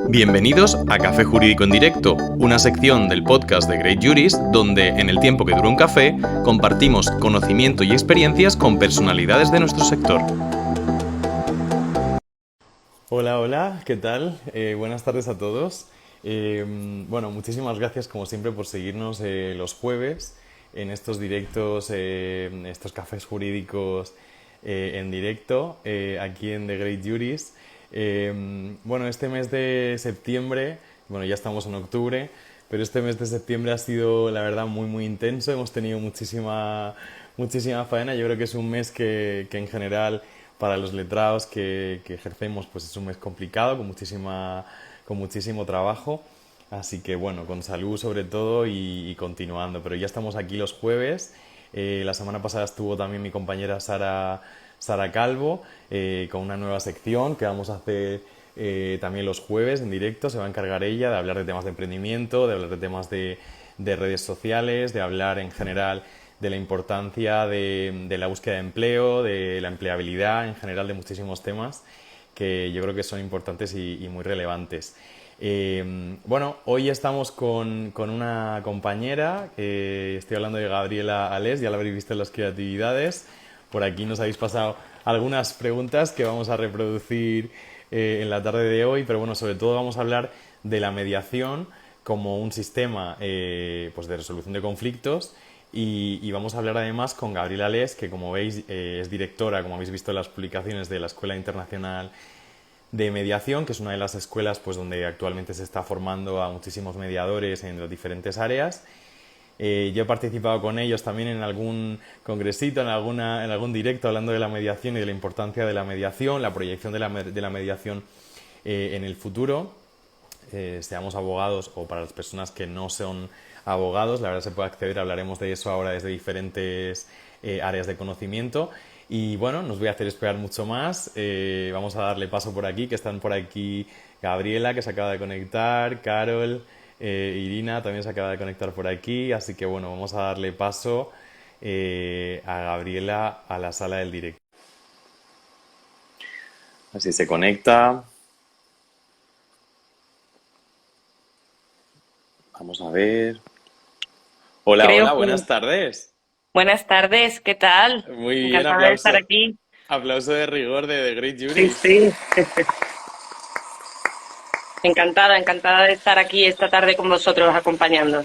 Bienvenidos a Café Jurídico en Directo, una sección del podcast de Great Jurist donde, en el tiempo que dura un café, compartimos conocimiento y experiencias con personalidades de nuestro sector. Hola, hola, ¿qué tal? Buenas tardes a todos. Muchísimas gracias como siempre por seguirnos los jueves en estos directos, estos cafés jurídicos en directo, aquí en The Great Jurist. Este mes de septiembre, ya estamos en octubre, pero este mes de septiembre ha sido, la verdad, muy, muy intenso. Hemos tenido muchísima faena. Yo creo que es un mes que en general, para los letrados que ejercemos, pues es un mes complicado, con muchísimo trabajo. Así que, con salud sobre todo y continuando. Pero ya estamos aquí los jueves. La semana pasada estuvo también mi compañera Sara Calvo, con una nueva sección que vamos a hacer también los jueves en directo. Se va a encargar ella de hablar de temas de emprendimiento, de hablar de temas de redes sociales, de hablar en general de la importancia de la búsqueda de empleo, de la empleabilidad, en general de muchísimos temas que yo creo que son importantes y muy relevantes. Hoy estamos con una compañera, estoy hablando de Gabriela Alés, ya la habréis visto en las creatividades. Por aquí nos habéis pasado algunas preguntas que vamos a reproducir en la tarde de hoy, pero sobre todo vamos a hablar de la mediación como un sistema pues de resolución de conflictos y vamos a hablar además con Gabriela Alés, que como veis es directora, como habéis visto en las publicaciones, de la Escuela Internacional de Mediación, que es una de las escuelas pues donde actualmente se está formando a muchísimos mediadores en las diferentes áreas. Yo he participado con ellos también en algún congresito, en algún directo hablando de la mediación y de la importancia de la mediación, la proyección de la mediación en el futuro, seamos abogados o para las personas que no son abogados. La verdad se puede acceder, hablaremos de eso ahora desde diferentes áreas de conocimiento. Y no os voy a hacer esperar mucho más. Vamos a darle paso por aquí, que están por aquí Gabriela, que se acaba de conectar, Carol, Irina también se acaba de conectar por aquí. Así que vamos a darle paso a Gabriela a la sala del directo. Así se conecta. Vamos a ver. Hola, Creo hola, que... buenas tardes. Buenas tardes, ¿qué tal? Muy bien, Encantada de estar aplauso. aquí. Aplauso de rigor de The Great Sí, Jurist. sí. Encantada de estar aquí esta tarde con vosotros acompañando.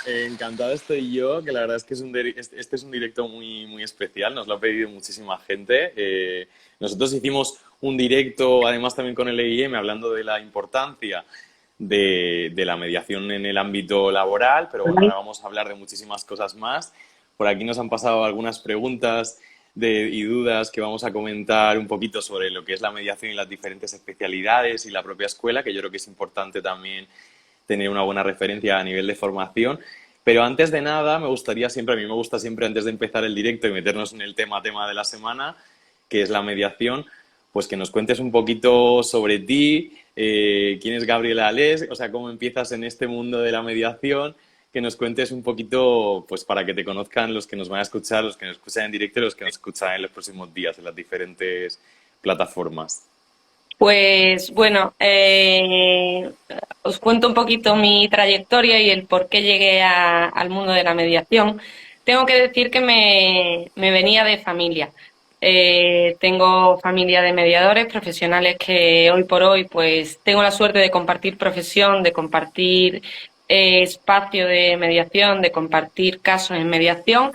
Encantado estoy yo, que la verdad es que este es un directo muy, muy especial, nos lo ha pedido muchísima gente. Nosotros hicimos un directo, además también con el EIM, hablando de la importancia de la mediación en el ámbito laboral, pero ahora vamos a hablar de muchísimas cosas más. Por aquí nos han pasado algunas preguntas y dudas que vamos a comentar un poquito sobre lo que es la mediación y las diferentes especialidades y la propia escuela, que yo creo que es importante también tener una buena referencia a nivel de formación. Pero antes de nada, a mí me gusta siempre antes de empezar el directo y meternos en el tema de la semana, que es la mediación, pues que nos cuentes un poquito sobre ti, quién es Gabriela Alés, o sea, cómo empiezas en este mundo de la mediación, que nos cuentes un poquito, pues para que te conozcan los que nos van a escuchar, los que nos escuchan en directo y los que nos escuchan en los próximos días en las diferentes plataformas. Pues bueno, os cuento un poquito mi trayectoria y el por qué llegué al mundo de la mediación. Tengo que decir que me venía de familia. Tengo familia de mediadores profesionales que hoy por hoy pues tengo la suerte de compartir profesión, de compartir espacio de mediación, de compartir casos en mediación.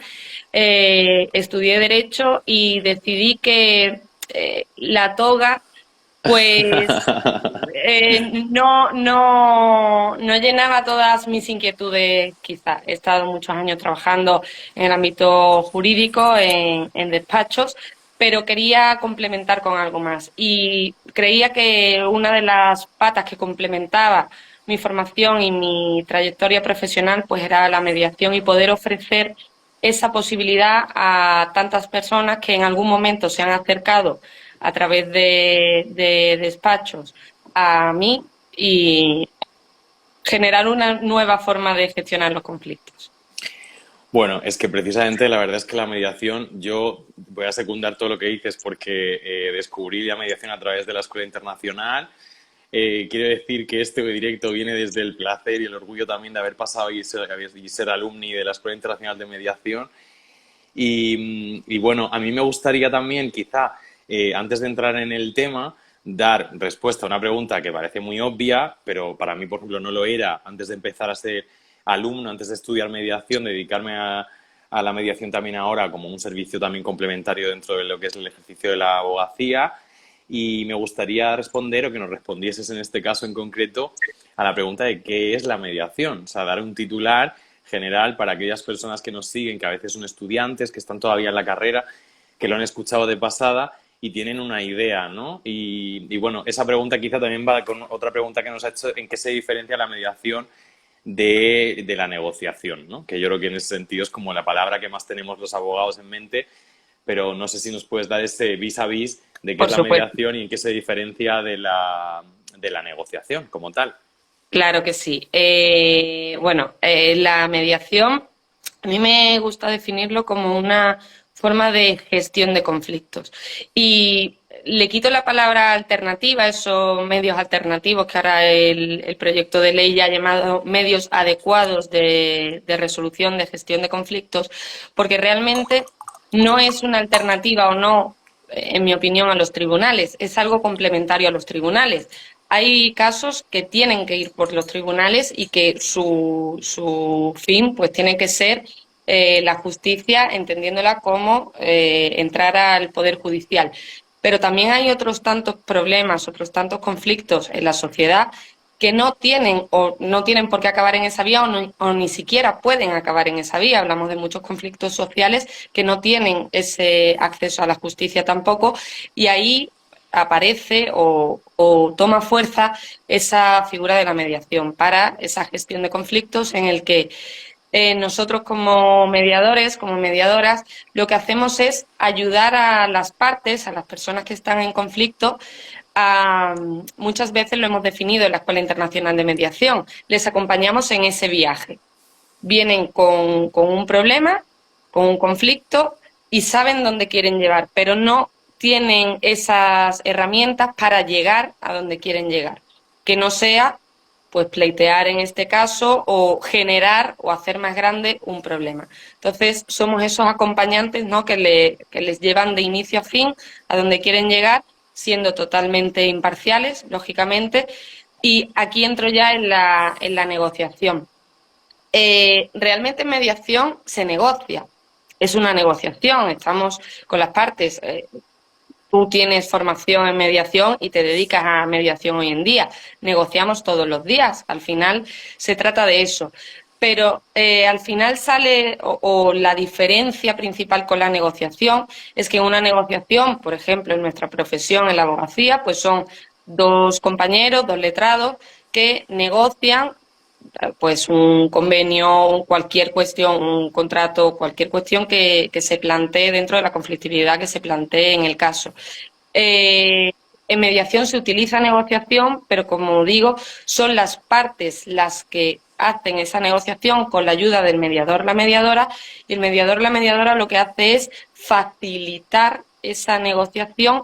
Estudié Derecho y decidí que la toga pues no llenaba todas mis inquietudes, quizás. He estado muchos años trabajando en el ámbito jurídico, en despachos, pero quería complementar con algo más. Y creía que una de las patas que complementaba mi formación y mi trayectoria profesional, pues era la mediación y poder ofrecer esa posibilidad a tantas personas que en algún momento se han acercado a través de despachos a mí y generar una nueva forma de gestionar los conflictos. Bueno, es que precisamente la verdad es que la mediación, yo voy a secundar todo lo que dices porque descubrí la mediación a través de la Escuela Internacional. quiero decir que este directo viene desde el placer y el orgullo también de haber pasado y ser alumni de la Escuela Internacional de Mediación. Y bueno, a mí me gustaría también, quizá, antes de entrar en el tema, dar respuesta a una pregunta que parece muy obvia, pero para mí, por ejemplo, no lo era antes de empezar a ser alumno, antes de estudiar mediación, dedicarme a la mediación también ahora como un servicio también complementario dentro de lo que es el ejercicio de la abogacía. Y me gustaría responder, o que nos respondieses en este caso en concreto, a la pregunta de qué es la mediación. O sea, dar un titular general para aquellas personas que nos siguen, que a veces son estudiantes, que están todavía en la carrera, que lo han escuchado de pasada y tienen una idea, ¿no? Y bueno, esa pregunta quizá también va con otra pregunta que nos ha hecho, en qué se diferencia la mediación de la negociación, ¿no? Que yo creo que en ese sentido es como la palabra que más tenemos los abogados en mente, pero no sé si nos puedes dar ese vis a vis de qué Por es la supuesto. mediación y en qué se diferencia de la negociación como tal. Claro que sí. Bueno, la mediación, a mí me gusta definirlo como una forma de gestión de conflictos. Y le quito la palabra alternativa, esos medios alternativos que ahora el proyecto de ley ya ha llamado medios adecuados de resolución, de gestión de conflictos, porque realmente no es una alternativa o no, en mi opinión, a los tribunales, es algo complementario a los tribunales. Hay casos que tienen que ir por los tribunales y que su fin pues tiene que ser la justicia, entendiéndola como entrar al Poder Judicial. Pero también hay otros tantos problemas, otros tantos conflictos en la sociedad que no tienen o no tienen por qué acabar en esa vía o ni siquiera pueden acabar en esa vía. Hablamos de muchos conflictos sociales que no tienen ese acceso a la justicia tampoco y ahí aparece o toma fuerza esa figura de la mediación para esa gestión de conflictos en el que nosotros como mediadores, como mediadoras, lo que hacemos es ayudar a las partes, a las personas que están en conflicto, muchas veces lo hemos definido en la Escuela Internacional de Mediación, les acompañamos en ese viaje. Vienen con un problema, con un conflicto y saben dónde quieren llevar, pero no tienen esas herramientas para llegar a donde quieren llegar. Que no sea pues pleitear en este caso o generar o hacer más grande un problema. Entonces, somos esos acompañantes, ¿no? que les llevan de inicio a fin a donde quieren llegar, siendo totalmente imparciales, lógicamente. Y aquí entro ya en la negociación. Realmente en mediación se negocia. Es una negociación, estamos con las partes. Tú tienes formación en mediación y te dedicas a mediación hoy en día. Negociamos todos los días. Al final se trata de eso. Pero al final sale, o la diferencia principal con la negociación es que en una negociación, por ejemplo, en nuestra profesión, en la abogacía, pues son dos compañeros, dos letrados, que negocian pues un convenio, cualquier cuestión, un contrato, cualquier cuestión que se plantee dentro de la conflictividad que se plantee en el caso. En mediación se utiliza negociación, pero como digo, son las partes las que hacen esa negociación con la ayuda del mediador, la mediadora, y el mediador, la mediadora lo que hace es facilitar esa negociación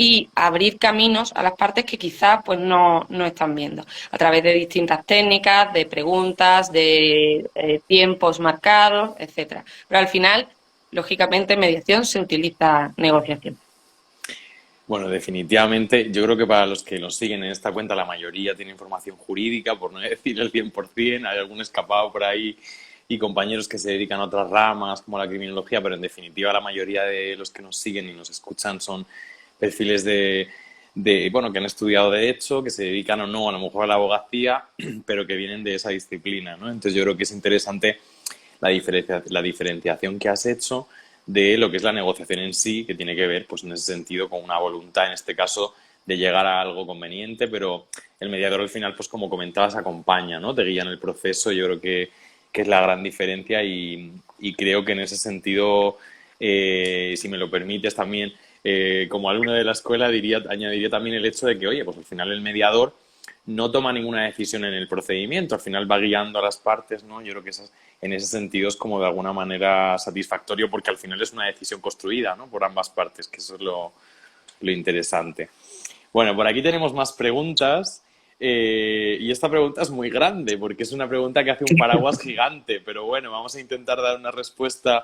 y abrir caminos a las partes que quizás pues no están viendo, a través de distintas técnicas, de preguntas, de tiempos marcados, etcétera. Pero al final, lógicamente, en mediación se utiliza negociación. Bueno, definitivamente, yo creo que para los que nos siguen en esta cuenta, la mayoría tiene información jurídica, por no decir el 100%, hay algún escapado por ahí y compañeros que se dedican a otras ramas como la criminología, pero en definitiva la mayoría de los que nos siguen y nos escuchan son perfiles bueno, que han estudiado derecho, que se dedican o no a lo mejor a la abogacía, pero que vienen de esa disciplina, ¿no? Entonces yo creo que es interesante la diferenciación que has hecho de lo que es la negociación en sí, que tiene que ver, pues en ese sentido, con una voluntad, en este caso, de llegar a algo conveniente, pero el mediador al final, pues como comentabas, acompaña, ¿no? Te guía en el proceso, yo creo que es la gran diferencia y creo que en ese sentido, si me lo permites también, como alumno de la escuela, añadiría también el hecho de que, oye, pues al final el mediador no toma ninguna decisión en el procedimiento, al final va guiando a las partes, ¿no? Yo creo que en ese sentido es como de alguna manera satisfactorio porque al final es una decisión construida, ¿no? Por ambas partes, que eso es lo interesante. Bueno, por aquí tenemos más preguntas. Y esta pregunta es muy grande porque es una pregunta que hace un paraguas gigante, pero bueno, vamos a intentar dar una respuesta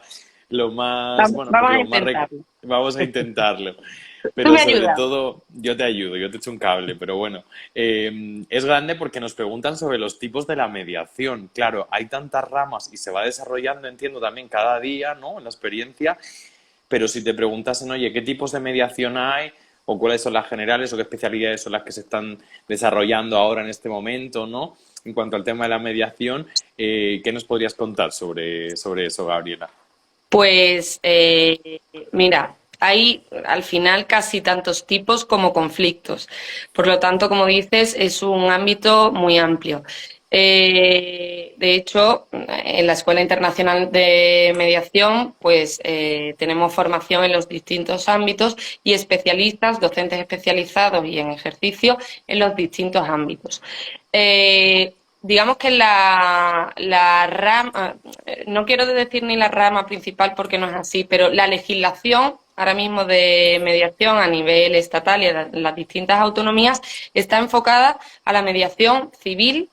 lo más, Vamos, bueno, pues vamos a lo más... intentarlo. Vamos a intentarlo. Tú Pero me sobre ayudas. todo, yo te ayudo, yo te echo un cable, pero bueno, es grande porque nos preguntan sobre los tipos de la mediación. Claro, hay tantas ramas y se va desarrollando, entiendo también cada día, ¿no? En la experiencia, pero si te preguntasen, oye, ¿qué tipos de mediación hay? ¿O cuáles son las generales o qué especialidades son las que se están desarrollando ahora en este momento, ¿no? En cuanto al tema de la mediación, ¿qué nos podrías contar sobre eso, Gabriela? Pues mira, hay al final casi tantos tipos como conflictos. Por lo tanto, como dices, es un ámbito muy amplio. De hecho, en la Escuela Internacional de Mediación, pues tenemos formación en los distintos ámbitos y especialistas, docentes especializados y en ejercicio en los distintos ámbitos. Digamos que la rama, no quiero decir ni la rama principal porque no es así, pero la legislación ahora mismo de mediación a nivel estatal y en las distintas autonomías está enfocada a la mediación civil,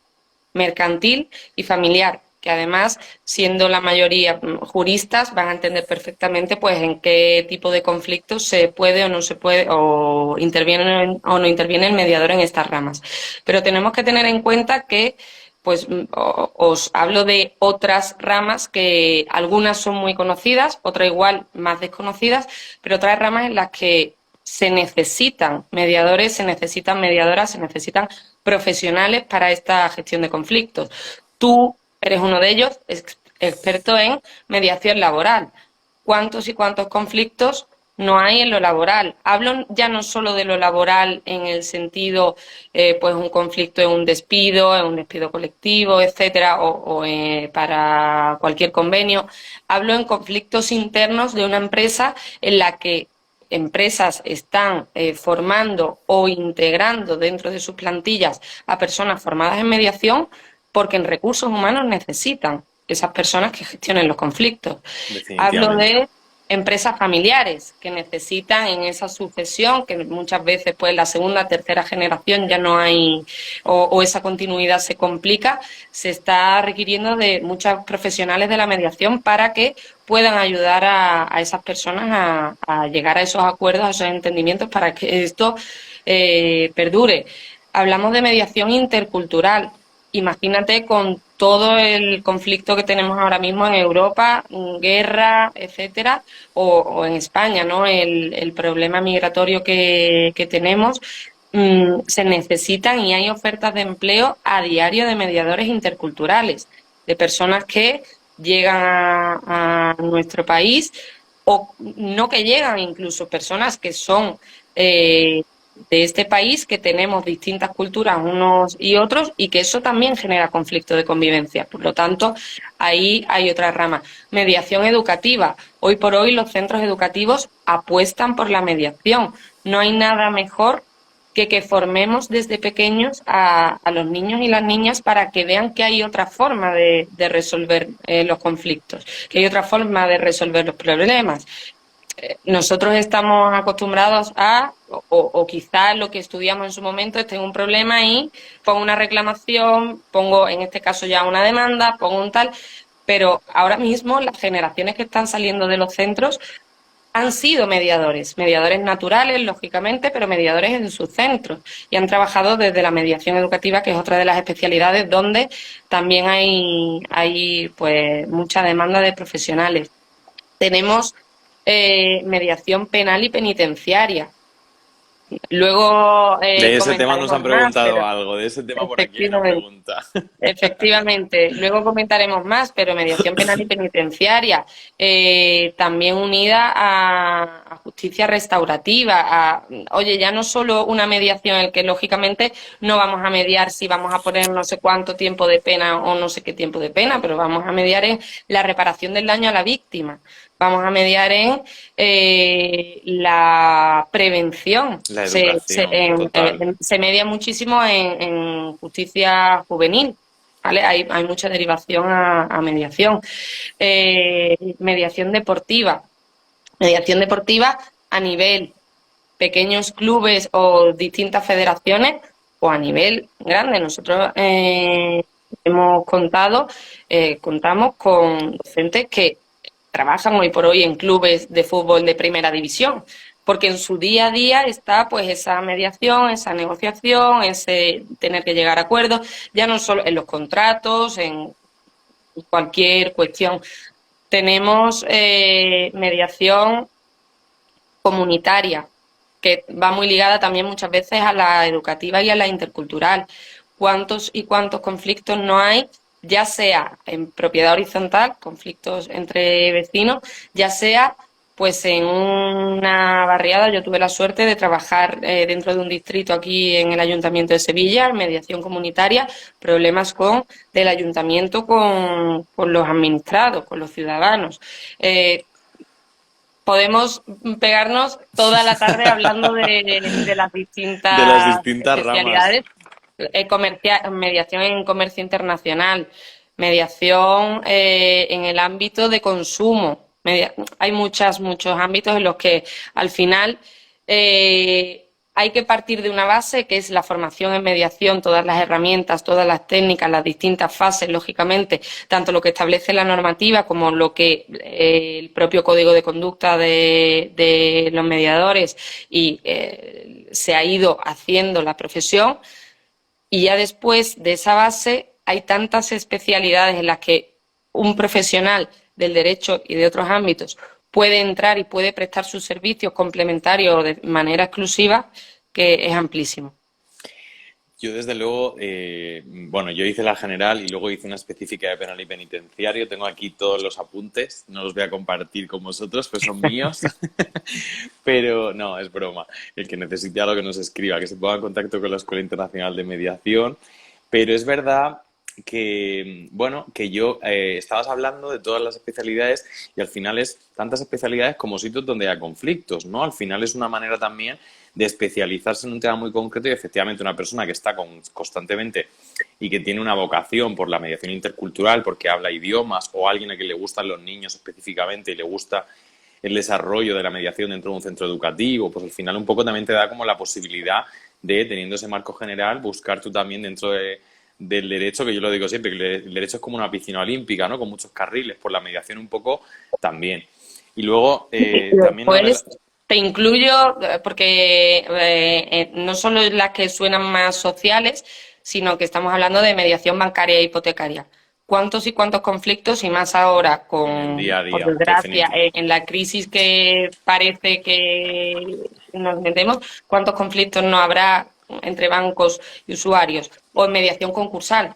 mercantil y familiar, que además, siendo la mayoría juristas, van a entender perfectamente pues en qué tipo de conflictos se puede o no se puede, o interviene o no interviene el mediador en estas ramas. Pero tenemos que tener en cuenta que pues os hablo de otras ramas que algunas son muy conocidas, otras igual más desconocidas, pero otras ramas en las que se necesitan mediadores, se necesitan mediadoras, se necesitan profesionales para esta gestión de conflictos. Tú eres uno de ellos, experto en mediación laboral. ¿Cuántos y cuántos conflictos no hay en lo laboral? Hablo ya no solo de lo laboral en el sentido, pues un conflicto en un despido colectivo, etcétera, para cualquier convenio. Hablo en conflictos internos de una empresa en la que empresas están formando o integrando dentro de sus plantillas a personas formadas en mediación porque en recursos humanos necesitan esas personas que gestionen los conflictos. Hablo Definitivamente. de empresas familiares que necesitan en esa sucesión, que muchas veces pues la segunda, tercera generación ya no hay o esa continuidad se complica, se está requiriendo de muchos profesionales de la mediación para que puedan ayudar a esas personas a llegar a esos acuerdos, a esos entendimientos para que esto perdure. Hablamos de mediación intercultural. Imagínate con todo el conflicto que tenemos ahora mismo en Europa, guerra, etcétera, o en España, ¿no? El problema migratorio que tenemos, se necesitan y hay ofertas de empleo a diario de mediadores interculturales, de personas que llegan a nuestro país o no que llegan, incluso personas que son de este país, que tenemos distintas culturas unos y otros y que eso también genera conflicto de convivencia. Por lo tanto, ahí hay otra rama. Mediación educativa. Hoy por hoy los centros educativos apuestan por la mediación. No hay nada mejor que formemos desde pequeños a los niños y las niñas para que vean que hay otra forma de resolver los conflictos, que hay otra forma de resolver los problemas. Nosotros estamos acostumbrados o quizás lo que estudiamos en su momento es tengo un problema y pongo una reclamación, pongo en este caso ya una demanda, pongo un tal, pero ahora mismo las generaciones que están saliendo de los centros han sido mediadores, mediadores naturales, lógicamente, pero mediadores en sus centros y han trabajado desde la mediación educativa, que es otra de las especialidades donde también hay pues mucha demanda de profesionales. Tenemos mediación penal y penitenciaria. Luego De ese tema nos comentaremos han más, preguntado pero algo, de ese tema por aquí hay una efectivamente. pregunta. Efectivamente, luego comentaremos más, pero mediación penal y penitenciaria, también unida a justicia restaurativa, oye, ya no solo una mediación, el que lógicamente no vamos a mediar si vamos a poner no sé cuánto tiempo de pena o no sé qué tiempo de pena, pero vamos a mediar en la reparación del daño a la víctima, vamos a mediar en la prevención. La educación, total. Se media muchísimo en justicia juvenil. ¿Vale? Hay mucha derivación a mediación. Mediación deportiva. Mediación deportiva a nivel pequeños clubes o distintas federaciones o a nivel grande. Nosotros contamos con docentes que trabajan hoy por hoy en clubes de fútbol de primera división, porque en su día a día está pues esa mediación, esa negociación, ese tener que llegar a acuerdos, ya no solo en los contratos, en cualquier cuestión. Tenemos mediación comunitaria, que va muy ligada también muchas veces a la educativa y a la intercultural. ¿Cuántos y cuántos conflictos no hay, ya sea en propiedad horizontal, conflictos entre vecinos, ya sea pues en una barriada? Yo tuve la suerte de trabajar dentro de un distrito aquí en el Ayuntamiento de Sevilla, en mediación comunitaria, problemas del ayuntamiento con los administrados, con los ciudadanos. Podemos pegarnos toda la tarde hablando de las De las distintas distintas ramas. especialidades. Mediación en comercio internacional, mediación en el ámbito de consumo. Hay muchos ámbitos en los que al final hay que partir de una base que es la formación en mediación, todas las herramientas, todas las técnicas, las distintas fases, lógicamente, tanto lo que establece la normativa como lo que el propio código de conducta de los mediadores y se ha ido haciendo la profesión. Y ya después de esa base hay tantas especialidades en las que un profesional del derecho y de otros ámbitos puede entrar y puede prestar sus servicios complementarios o de manera exclusiva, que es amplísimo. Yo desde luego, bueno, yo hice la general y luego hice una específica de penal y penitenciario. Tengo aquí todos los apuntes, no los voy a compartir con vosotros, pues son míos. Pero no, es broma. El que necesite algo que nos escriba, que se ponga en contacto con la Escuela Internacional de Mediación. Pero es verdad que, bueno, que yo estabas hablando de todas las especialidades y al final es tantas especialidades como sitios donde hay conflictos, ¿no? Al final es una manera también de especializarse en un tema muy concreto y efectivamente una persona que está constantemente y que tiene una vocación por la mediación intercultural porque habla idiomas o alguien a quien le gustan los niños específicamente y le gusta el desarrollo de la mediación dentro de un centro educativo, pues al final un poco también te da como la posibilidad de, teniendo ese marco general, buscar tú también dentro del derecho, que yo lo digo siempre, que el derecho es como una piscina olímpica, ¿no? Con muchos carriles, por la mediación un poco también. Y luego Y también una de después las... te incluyo, porque no solo es las que suenan más sociales, sino que estamos hablando de mediación bancaria e hipotecaria. ¿Cuántos y cuántos conflictos, y más ahora, En el día a por día, desgracia, definitivamente. en la crisis que parece que nos metemos, cuántos conflictos no habrá entre bancos y usuarios? O en mediación concursal,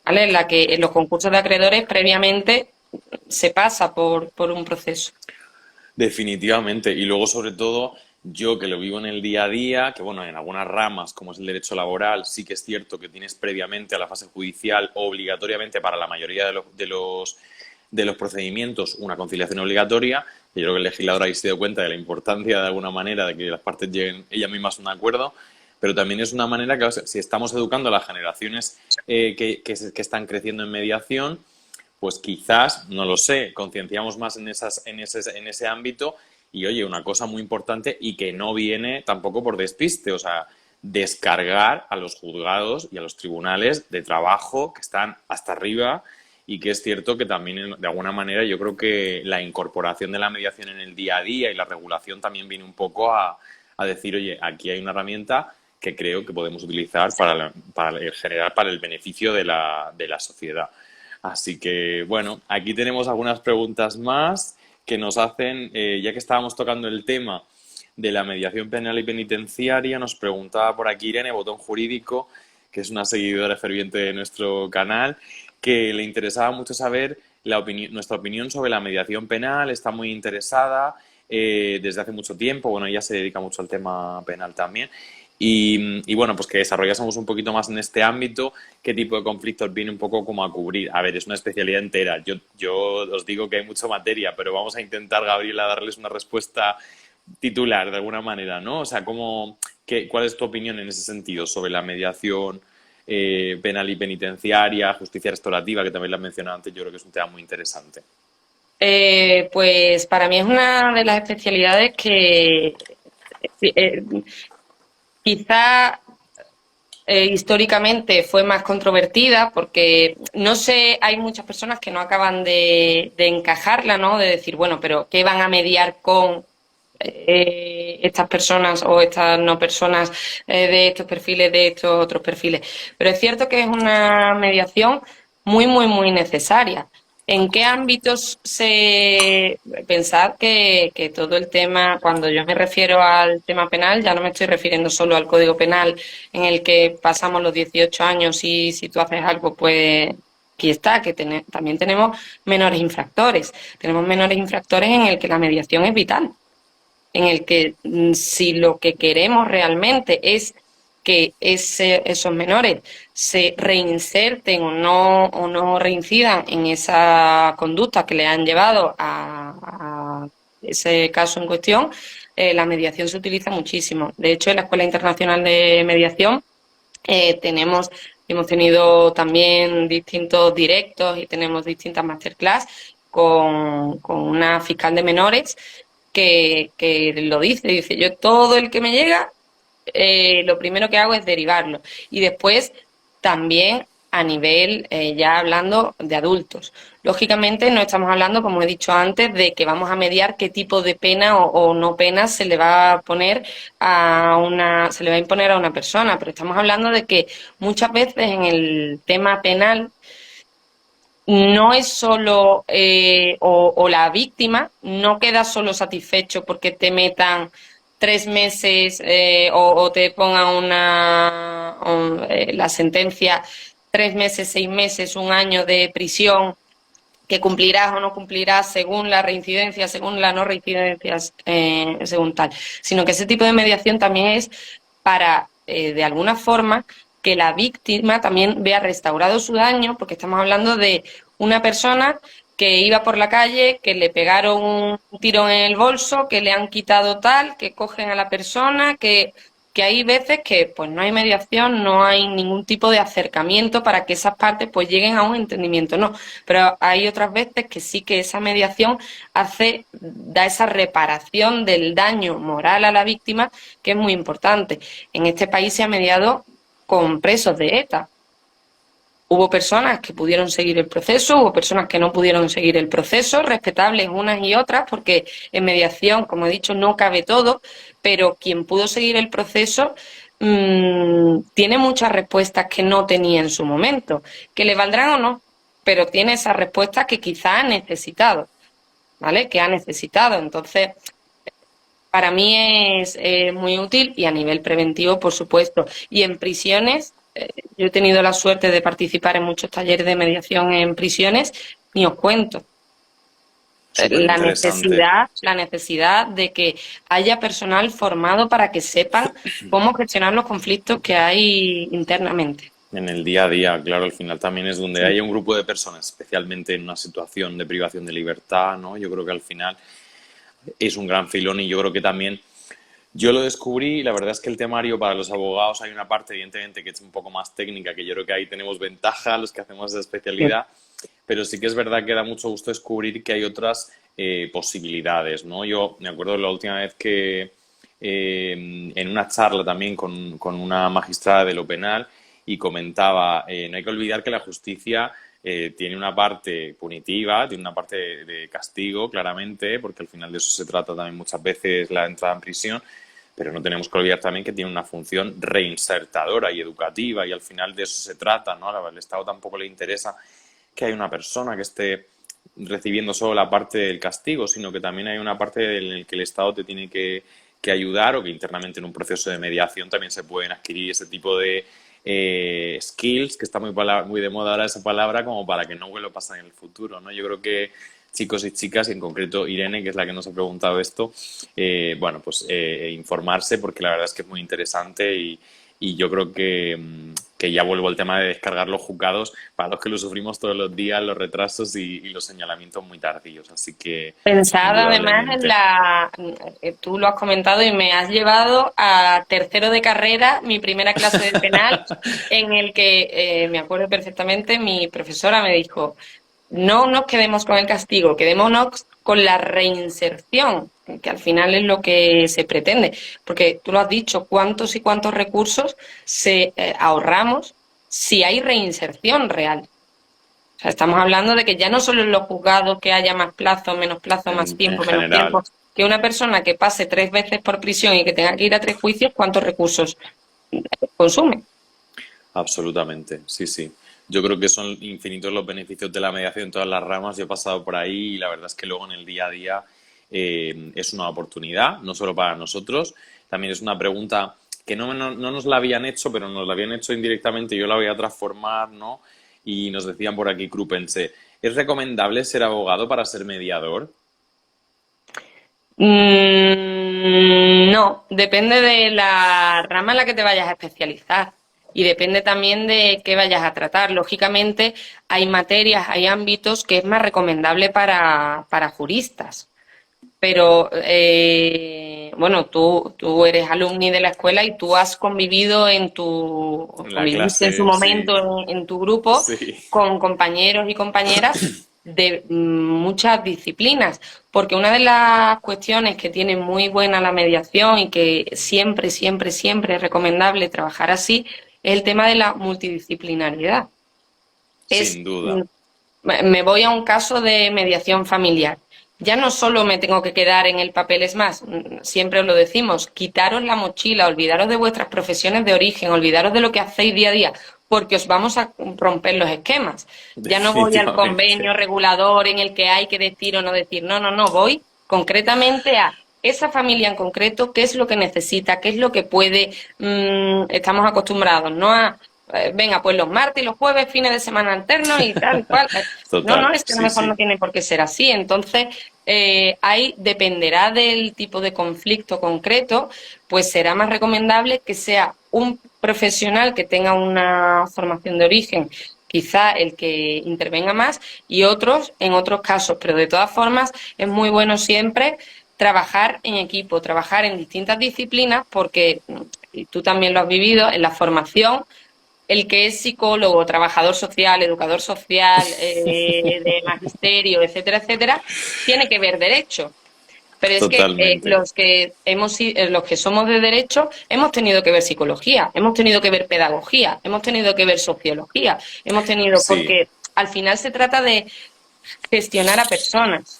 ¿vale? En la que en los concursos de acreedores previamente se pasa por un proceso. Definitivamente. Y luego, sobre todo, yo que lo vivo en el día a día, que bueno, en algunas ramas, como es el derecho laboral, sí que es cierto que tienes previamente a la fase judicial, obligatoriamente para la mayoría de los procedimientos, una conciliación obligatoria. Y yo creo que el legislador ahí se dio cuenta de la importancia, de alguna manera, de que las partes lleguen ellas mismas a un acuerdo. Pero también es una manera que, o sea, si estamos educando a las generaciones que están creciendo en mediación, pues quizás, no lo sé, concienciamos más en ese ámbito y, oye, una cosa muy importante y que no viene tampoco por despiste, o sea, descargar a los juzgados y a los tribunales de trabajo que están hasta arriba y que es cierto que también, de alguna manera, yo creo que la incorporación de la mediación en el día a día y la regulación también viene un poco a decir, oye, aquí hay una herramienta que creo que podemos utilizar generar para el beneficio de la sociedad. Así que, bueno, aquí tenemos algunas preguntas más que nos hacen, ya que estábamos tocando el tema de la mediación penal y penitenciaria, nos preguntaba por aquí Irene, Botón Jurídico, que es una seguidora ferviente de nuestro canal, que le interesaba mucho saber nuestra opinión sobre la mediación penal, está muy interesada desde hace mucho tiempo, bueno, ella se dedica mucho al tema penal también, y bueno, pues que desarrollásemos un poquito más en este ámbito, qué tipo de conflictos viene un poco como a cubrir. A ver, es una especialidad entera. Yo os digo que hay mucha materia, pero vamos a intentar, Gabriela, darles una respuesta titular de alguna manera, ¿no? O sea, ¿cuál es tu opinión en ese sentido sobre la mediación penal y penitenciaria, justicia restaurativa, que también la he mencionado antes? Yo creo que es un tema muy interesante. Pues para mí es una de las especialidades que eh, quizá históricamente fue más controvertida porque, no sé, hay muchas personas que no acaban de encajarla, ¿no? De decir, bueno, pero ¿qué van a mediar con estas personas o estas no personas de estos perfiles, de estos otros perfiles? Pero es cierto que es una mediación muy, muy, muy necesaria. ¿En qué ámbitos se... Pensad que todo el tema, cuando yo me refiero al tema penal, ya no me estoy refiriendo solo al Código Penal en el que pasamos los 18 años y si tú haces algo, pues aquí está, que también tenemos menores infractores. Tenemos menores infractores en el que la mediación es vital, en el que si lo que queremos realmente es que esos menores se reinserten o no reincidan en esa conducta que le han llevado a ese caso en cuestión, la mediación se utiliza muchísimo. De hecho, en la Escuela Internacional de Mediación hemos tenido también distintos directos y tenemos distintas masterclass con una fiscal de menores que lo dice, yo todo el que me llega, lo primero que hago es derivarlo. Y después también a nivel, ya hablando de adultos. Lógicamente no estamos hablando, como he dicho antes, de que vamos a mediar qué tipo de pena o no pena se le va a poner se le va a imponer a una persona, pero estamos hablando de que muchas veces en el tema penal no es solo, o la víctima no queda solo satisfecho porque te metan 3 meses o te pongan la sentencia 3 meses, 6 meses, un año de prisión que cumplirás o no cumplirás según la reincidencia, según la no reincidencia, según tal, sino que ese tipo de mediación también es para, de alguna forma, que la víctima también vea restaurado su daño, porque estamos hablando de una persona que iba por la calle, que le pegaron un tiro en el bolso, que le han quitado tal, que cogen a la persona, que hay veces que pues no hay mediación, no hay ningún tipo de acercamiento para que esas partes pues lleguen a un entendimiento, no, pero hay otras veces que sí que esa mediación da esa reparación del daño moral a la víctima, que es muy importante. En este país se ha mediado con presos de ETA. Hubo personas que pudieron seguir el proceso, hubo personas que no pudieron seguir el proceso, respetables unas y otras, porque en mediación, como he dicho, no cabe todo, pero quien pudo seguir el proceso tiene muchas respuestas que no tenía en su momento, que le valdrán o no, pero tiene esas respuestas que quizá ha necesitado, ¿vale? Que ha necesitado. Entonces, para mí es muy útil y a nivel preventivo, por supuesto. Y en prisiones, yo he tenido la suerte de participar en muchos talleres de mediación en prisiones, ni os cuento. La necesidad de que haya personal formado para que sepan cómo gestionar los conflictos que hay internamente. En el día a día, claro, al final también es donde hay un grupo de personas, especialmente en una situación de privación de libertad, ¿no? Yo creo que al final es un gran filón y yo creo que también yo lo descubrí y la verdad es que el temario para los abogados hay una parte evidentemente que es un poco más técnica, que yo creo que ahí tenemos ventaja los que hacemos esa especialidad, pero sí que es verdad que da mucho gusto descubrir que hay otras posibilidades, ¿no? Yo me acuerdo la última vez que en una charla también con una magistrada de lo penal y comentaba, no hay que olvidar que la justicia tiene una parte punitiva, tiene una parte de castigo, claramente, porque al final de eso se trata también muchas veces la entrada en prisión, pero no tenemos que olvidar también que tiene una función reinsertadora y educativa y al final de eso se trata, ¿no? Al Estado tampoco le interesa que haya una persona que esté recibiendo solo la parte del castigo, sino que también hay una parte en la que el Estado te tiene que ayudar o que internamente en un proceso de mediación también se pueden adquirir ese tipo de skills, que está muy de moda ahora esa palabra, como para que no vuelva a pasar en el futuro, ¿no? Yo creo que chicos y chicas, y en concreto Irene, que es la que nos ha preguntado esto, bueno, pues informarse, porque la verdad es que es muy interesante y yo creo que ya vuelvo al tema de descargar los juzgados, para los que lo sufrimos todos los días, los retrasos y los señalamientos muy tardíos, así que pensada además tú lo has comentado y me has llevado a tercero de carrera, mi primera clase de penal, en el que me acuerdo perfectamente, mi profesora me dijo, no nos quedemos con el castigo, quedémonos con la reinserción. que al final es lo que se pretende. Porque tú lo has dicho, cuántos y cuántos recursos se ahorramos si hay reinserción real. O sea, estamos hablando de que ya no solo en los juzgados que haya más plazo, menos plazo, más En tiempo, menos general. tiempo, que una persona que pase 3 veces por prisión y que tenga que ir a 3 juicios, ¿cuántos recursos consume? Absolutamente, sí, sí. Yo creo que son infinitos los beneficios de la mediación en todas las ramas. Yo he pasado por ahí y la verdad es que luego en el día a día es una oportunidad, no solo para nosotros, también es una pregunta que no nos la habían hecho, pero nos la habían hecho indirectamente, yo la voy a transformar, ¿no? Y nos decían por aquí, Crupense, ¿es recomendable ser abogado para ser mediador? No, depende de la rama en la que te vayas a especializar y depende también de qué vayas a tratar. Lógicamente, hay materias, hay ámbitos que es más recomendable para juristas. Pero, bueno, tú eres alumni de la escuela y tú has convivido En la conviviste en su clase, sí, momento en tu grupo sí, con compañeros y compañeras de muchas disciplinas, porque una de las cuestiones que tiene muy buena la mediación y que siempre, siempre, siempre es recomendable trabajar así, es el tema de la multidisciplinaridad. Es, sin duda. me voy a un caso de mediación familiar. Ya no solo me tengo que quedar en el papel, es más, siempre os lo decimos, quitaros la mochila, olvidaros de vuestras profesiones de origen, olvidaros de lo que hacéis día a día, porque os vamos a romper los esquemas. Ya no voy al Definitivamente. convenio regulador en el que hay que decir o no decir, no, no, no, voy concretamente a esa familia en concreto, qué es lo que necesita, qué es lo que puede, estamos acostumbrados, no a venga, pues los martes y los jueves, fines de semana alternos y tal y cual. No, no, Total, es que a lo sí, mejor no sí. tiene por qué ser así. Entonces, ahí dependerá del tipo de conflicto concreto, pues será más recomendable que sea un profesional que tenga una formación de origen, quizá el que intervenga más, y otros en otros casos. Pero de todas formas, es muy bueno siempre trabajar en equipo, trabajar en distintas disciplinas, porque y tú también lo has vivido en la formación el que es psicólogo, trabajador social, educador social, de magisterio, etcétera, etcétera, tiene que ver derecho. Pero es que Totalmente. los que somos de derecho hemos tenido que ver psicología, hemos tenido que ver pedagogía, hemos tenido que ver sociología, hemos tenido Sí, porque al final se trata de gestionar a personas,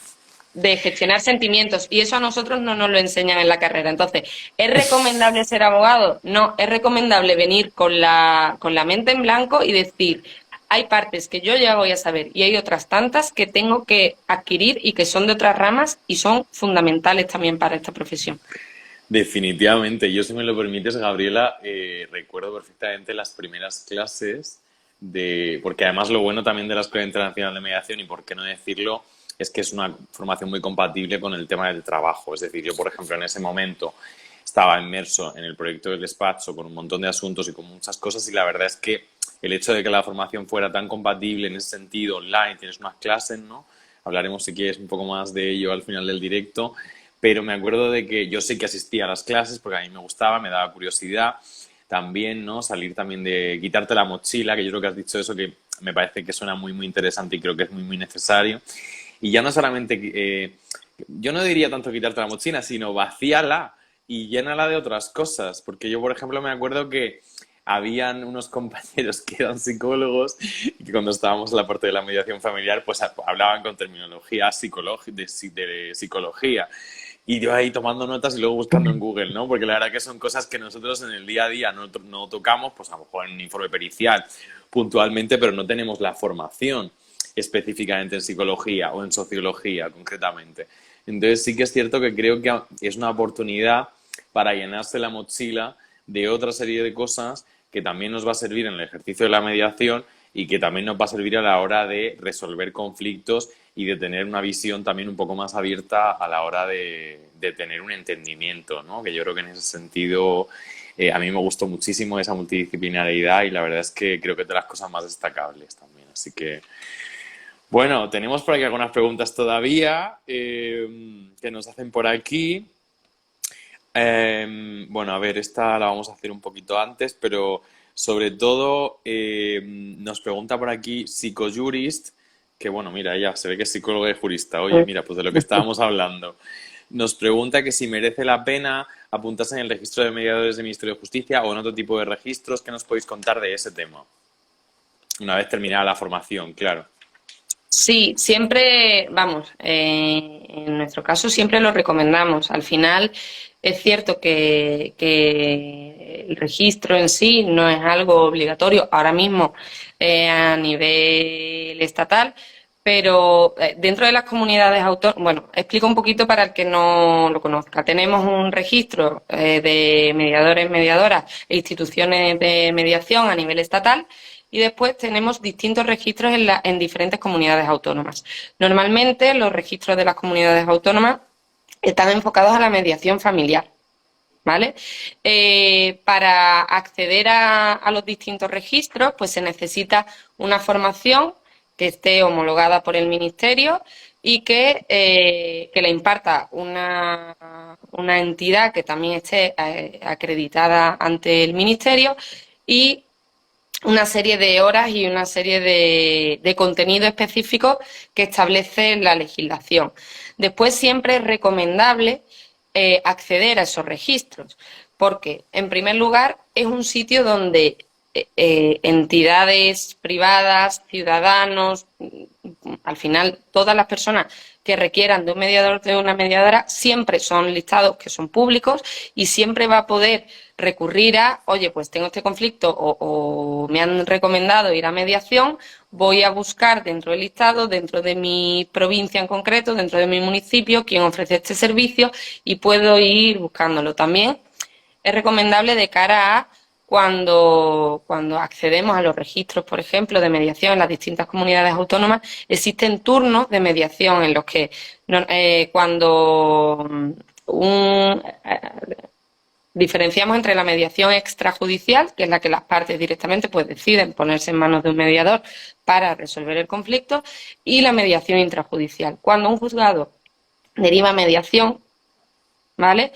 de gestionar sentimientos, y eso a nosotros no nos lo enseñan en la carrera. Entonces, ¿es recomendable ser abogado? No, es recomendable venir con la mente en blanco y decir, hay partes que yo ya voy a saber y hay otras tantas que tengo que adquirir y que son de otras ramas y son fundamentales también para esta profesión. definitivamente. Yo, si me lo permites, Gabriela, recuerdo perfectamente las primeras clases porque además lo bueno también de la Escuela Internacional de Mediación, y por qué no decirlo, es que es una formación muy compatible con el tema del trabajo. Es decir, yo, por ejemplo, en ese momento estaba inmerso en el proyecto del despacho con un montón de asuntos y con muchas cosas, y la verdad es que el hecho de que la formación fuera tan compatible en ese sentido, online, tienes unas clases, ¿no? Hablaremos si quieres un poco más de ello al final del directo, pero me acuerdo de que yo sí que asistía a las clases porque a mí me gustaba, me daba curiosidad también, ¿no? Salir también de quitarte la mochila, que yo creo que has dicho eso, que me parece que suena muy, muy interesante y creo que es muy, muy necesario. Y ya no solamente, yo no diría tanto quitarte la mochila, sino vacíala y llénala de otras cosas, porque yo, por ejemplo, me acuerdo que habían unos compañeros que eran psicólogos y que cuando estábamos en la parte de la mediación familiar, pues hablaban con terminología de psicología. Y yo ahí tomando notas y luego buscando en Google, ¿no? Porque la verdad que son cosas que nosotros en el día a día no tocamos, pues a lo mejor en un informe pericial puntualmente, pero no tenemos la formación específicamente en psicología o en sociología concretamente. Entonces sí que es cierto que creo que es una oportunidad para llenarse la mochila de otra serie de cosas que también nos va a servir en el ejercicio de la mediación y que también nos va a servir a la hora de resolver conflictos y de tener una visión también un poco más abierta a la hora de tener un entendimiento, ¿no? Que yo creo que en ese sentido a mí me gustó muchísimo esa multidisciplinaridad y la verdad es que creo que es de las cosas más destacables también. Así que, bueno, tenemos por aquí algunas preguntas todavía que nos hacen por aquí. Bueno, a ver, esta la vamos a hacer un poquito antes, pero sobre todo nos pregunta por aquí Psicojurist, que bueno, mira, ya se ve que es psicóloga y jurista. Oye, mira, pues de lo que estábamos hablando. nos pregunta que si merece la pena apuntarse en el registro de mediadores del Ministerio de Justicia o en otro tipo de registros. ¿Qué nos podéis contar de ese tema? Una vez terminada la formación, claro. Sí, siempre, vamos, en nuestro caso siempre lo recomendamos. Al final es cierto que el registro en sí no es algo obligatorio ahora mismo a nivel estatal, pero dentro de las comunidades autónomas, bueno, explico un poquito para el que no lo conozca. Tenemos un registro de mediadores, mediadoras e instituciones de mediación a nivel estatal. Y después tenemos distintos registros en diferentes comunidades autónomas. Normalmente los registros de las comunidades autónomas están enfocados a la mediación familiar, ¿vale? Para acceder a los distintos registros, pues se necesita una formación que esté homologada por el Ministerio y que la imparta una entidad que también esté acreditada ante el Ministerio y una serie de horas y una serie de contenido específico que establece la legislación. Después siempre es recomendable acceder a esos registros, porque en primer lugar es un sitio donde entidades privadas, ciudadanos, al final todas las personas que requieran de un mediador, de una mediadora, siempre son listados que son públicos y siempre va a poder recurrir a, oye, pues tengo este conflicto o me han recomendado ir a mediación, voy a buscar dentro del listado, dentro de mi provincia en concreto, dentro de mi municipio, quién ofrece este servicio y puedo ir buscándolo. También es recomendable de cara a cuando accedemos a los registros, por ejemplo, de mediación en las distintas comunidades autónomas, existen turnos de mediación en los que cuando diferenciamos entre la mediación extrajudicial, que es la que las partes directamente pues deciden ponerse en manos de un mediador para resolver el conflicto, y la mediación intrajudicial. Cuando un juzgado deriva mediación, ¿vale?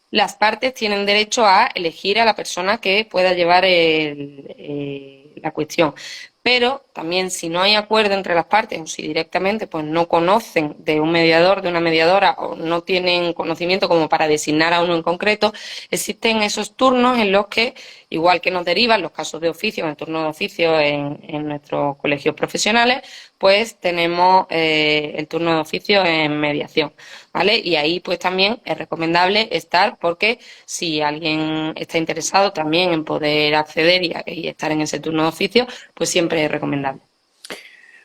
Las partes tienen derecho a elegir a la persona que pueda llevar la cuestión. Pero también si no hay acuerdo entre las partes o si directamente pues no conocen de un mediador, de una mediadora o no tienen conocimiento como para designar a uno en concreto, existen esos turnos en los que, igual que nos derivan los casos de oficio, en el turno de oficio en nuestros colegios profesionales, pues tenemos el turno de oficio en mediación, ¿vale? Y ahí pues también es recomendable estar porque si alguien está interesado también en poder acceder y estar en ese turno de oficio, pues siempre es recomendable.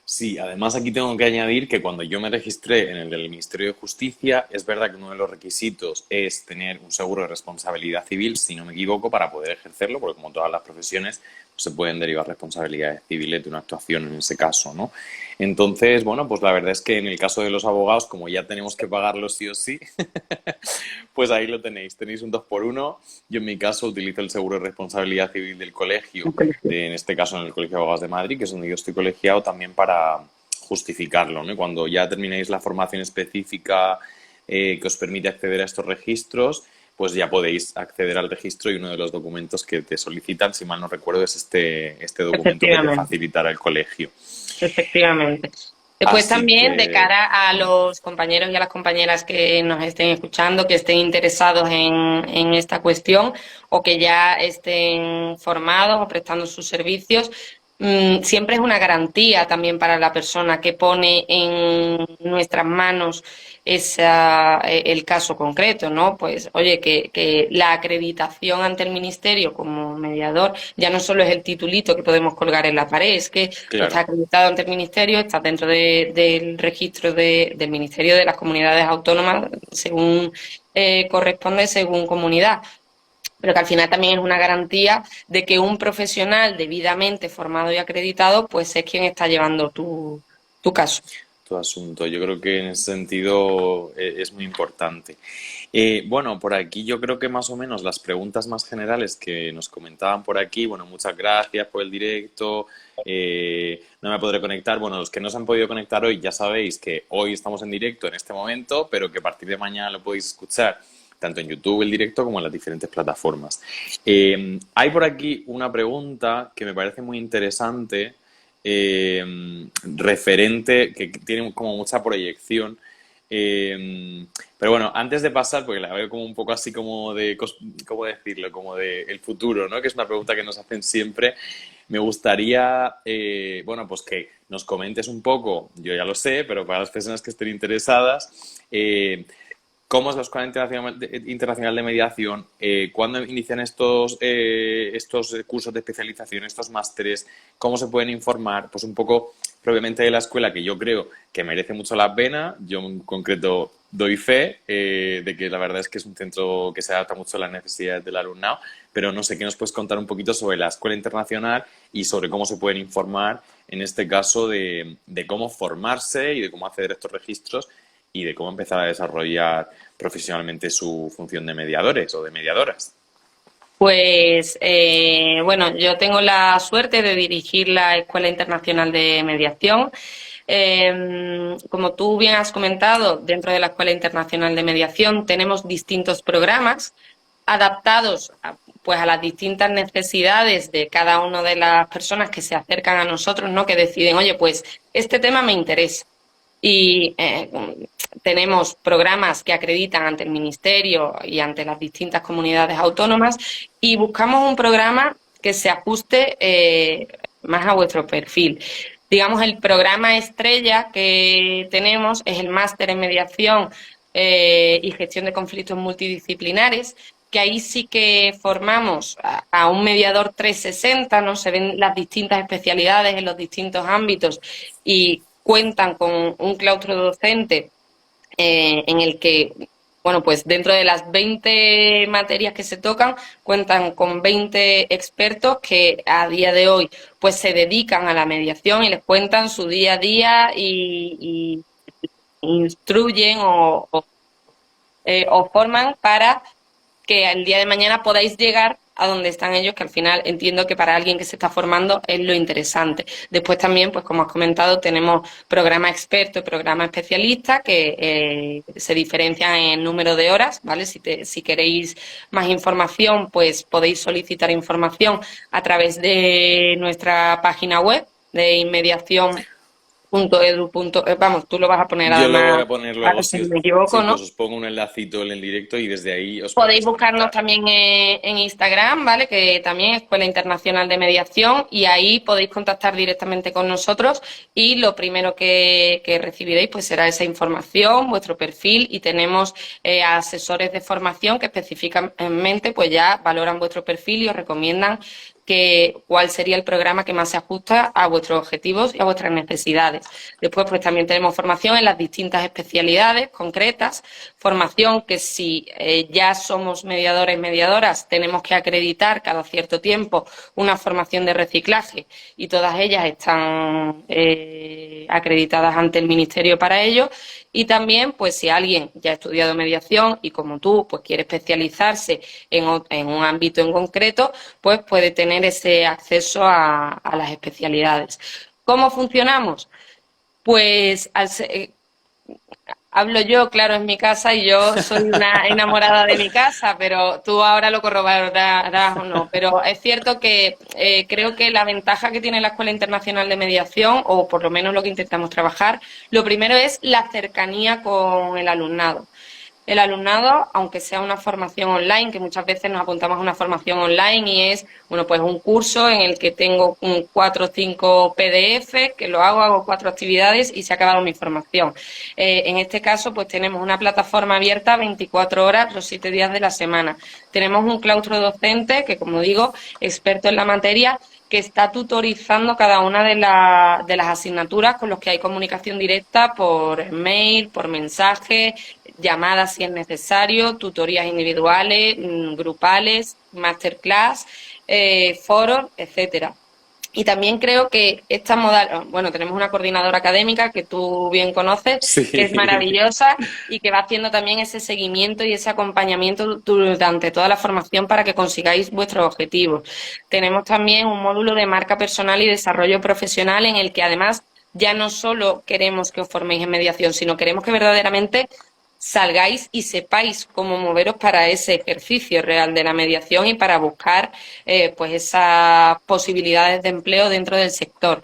Sí, además aquí tengo que añadir que cuando yo me registré en el del Ministerio de Justicia, es verdad que uno de los requisitos es tener un seguro de responsabilidad civil, si no me equivoco, para poder ejercerlo, porque como todas las profesiones, pues se pueden derivar responsabilidades civiles de una actuación en ese caso, ¿no? Entonces, bueno, pues la verdad es que en el caso de los abogados, como ya tenemos que pagarlo sí o sí, pues ahí lo tenéis. Tenéis un 2 por 1. Yo en mi caso utilizo el seguro de responsabilidad civil del colegio, en este caso en el Colegio de Abogados de Madrid, que es donde yo estoy colegiado, también para justificarlo, ¿no? Cuando ya terminéis la formación específica que os permite acceder a estos registros, pues ya podéis acceder al registro y uno de los documentos que te solicitan, si mal no recuerdo, es este documento que te Efectivamente. facilitará el colegio. Efectivamente. Después Así también de que cara a los compañeros y a las compañeras que nos estén escuchando, que estén interesados en esta cuestión o que ya estén formados o prestando sus servicios, siempre es una garantía también para la persona que pone en nuestras manos el caso concreto, ¿no? Pues, oye, que la acreditación ante el Ministerio como mediador ya no solo es el titulito que podemos colgar en la pared, es que tú estás claro. acreditado ante el Ministerio, estás dentro del registro del Ministerio de las Comunidades Autónomas, según corresponde, según comunidad, pero que al final también es una garantía de que un profesional debidamente formado y acreditado, pues es quien está llevando tu caso. Tu asunto. Yo creo que en ese sentido es muy importante. Bueno, por aquí yo creo que más o menos las preguntas más generales que nos comentaban por aquí, bueno, muchas gracias por el directo, no me podré conectar. Bueno, los que no se han podido conectar hoy, ya sabéis que hoy estamos en directo en este momento, pero que a partir de mañana lo podéis escuchar tanto en YouTube el directo como en las diferentes plataformas. Hay por aquí una pregunta que me parece muy interesante, referente, que tiene como mucha proyección, Pero bueno, antes de pasar, porque la veo como un poco así como de, ¿cómo decirlo? Como de el futuro, ¿no? Que es una pregunta que nos hacen siempre. Me gustaría, bueno, pues que nos comentes un poco, yo ya lo sé, pero para las personas que estén interesadas, ¿cómo es la Escuela Internacional de Mediación? ¿Cuándo inician estos cursos de especialización, estos másteres? ¿Cómo se pueden informar? Pues un poco propiamente de la escuela, que yo creo que merece mucho la pena. Yo en concreto doy fe de que la verdad es que es un centro que se adapta mucho a las necesidades del alumnado, pero no sé, ¿qué nos puedes contar un poquito sobre la Escuela Internacional y sobre cómo se pueden informar, en este caso, de cómo formarse y de cómo acceder a estos registros y de cómo empezar a desarrollar profesionalmente su función de mediadores o de mediadoras? Pues bueno, yo tengo la suerte de dirigir la Escuela Internacional de Mediación. Como tú bien has comentado, dentro de la Escuela Internacional de Mediación tenemos distintos programas adaptados pues a las distintas necesidades de cada una de las personas que se acercan a nosotros, ¿no? Que deciden, oye, pues este tema me interesa. Y tenemos programas que acreditan ante el Ministerio y ante las distintas comunidades autónomas y buscamos un programa que se ajuste más a vuestro perfil. Digamos, el programa estrella que tenemos es el Máster en Mediación y Gestión de Conflictos Multidisciplinares, que ahí sí que formamos a un mediador 360, ¿no? Se ven las distintas especialidades en los distintos ámbitos y cuentan con un claustro docente en el que, bueno, pues dentro de las 20 materias que se tocan, cuentan con 20 expertos que a día de hoy pues se dedican a la mediación y les cuentan su día a día y instruyen o forman para que el día de mañana podáis llegar a donde están ellos, que al final entiendo que para alguien que se está formando es lo interesante. Después también, pues como has comentado, tenemos programa experto y programa especialista que se diferencian en número de horas, ¿vale? Si queréis más información, pues podéis solicitar información a través de nuestra página web de inmediación.edu. Vamos, tú lo vas a poner Yo lo voy además, a poner luego, si si, no me equivoco, sí, pues ¿no? os pongo un enlacito en el directo y desde ahí os Podéis podréis buscarnos conectar. también en Instagram, ¿vale? Que también es Escuela Internacional de Mediación y ahí podéis contactar directamente con nosotros y lo primero que recibiréis pues será esa información, vuestro perfil y tenemos asesores de formación que específicamente pues ya valoran vuestro perfil y os recomiendan cuál sería el programa que más se ajusta a vuestros objetivos y a vuestras necesidades. Después, pues también tenemos formación en las distintas especialidades concretas, formación que si ya somos mediadores y mediadoras, tenemos que acreditar cada cierto tiempo una formación de reciclaje y todas ellas están acreditadas ante el Ministerio para ello. Y también, pues si alguien ya ha estudiado mediación y como tú, pues quiere especializarse en un ámbito en concreto, pues puede tener ese acceso a las especialidades. ¿Cómo funcionamos? Pues hablo yo, claro, en mi casa y yo soy una enamorada de mi casa, pero tú ahora lo corroborarás o no. Pero es cierto que creo que la ventaja que tiene la Escuela Internacional de Mediación, o por lo menos lo que intentamos trabajar, lo primero es la cercanía con el alumnado. El alumnado, aunque sea una formación online, que muchas veces nos apuntamos a una formación online y es, bueno, pues un curso en el que tengo 4 o 5 PDF, que lo hago 4 actividades y se ha acabado mi formación. En este caso, pues tenemos una plataforma abierta 24 horas los 7 días de la semana. Tenemos un claustro docente que, como digo, experto en la materia, que está tutorizando cada una de las asignaturas con los que hay comunicación directa por mail, por mensaje, llamadas si es necesario, tutorías individuales, grupales, masterclass, foros, etcétera. Y también creo que esta modalidad, bueno, tenemos una coordinadora académica que tú bien conoces, que es Sí. maravillosa y que va haciendo también ese seguimiento y ese acompañamiento durante toda la formación para que consigáis vuestros objetivos. Tenemos también un módulo de marca personal y desarrollo profesional en el que además ya no solo queremos que os forméis en mediación, sino queremos que verdaderamente salgáis y sepáis cómo moveros para ese ejercicio real de la mediación y para buscar pues esas posibilidades de empleo dentro del sector.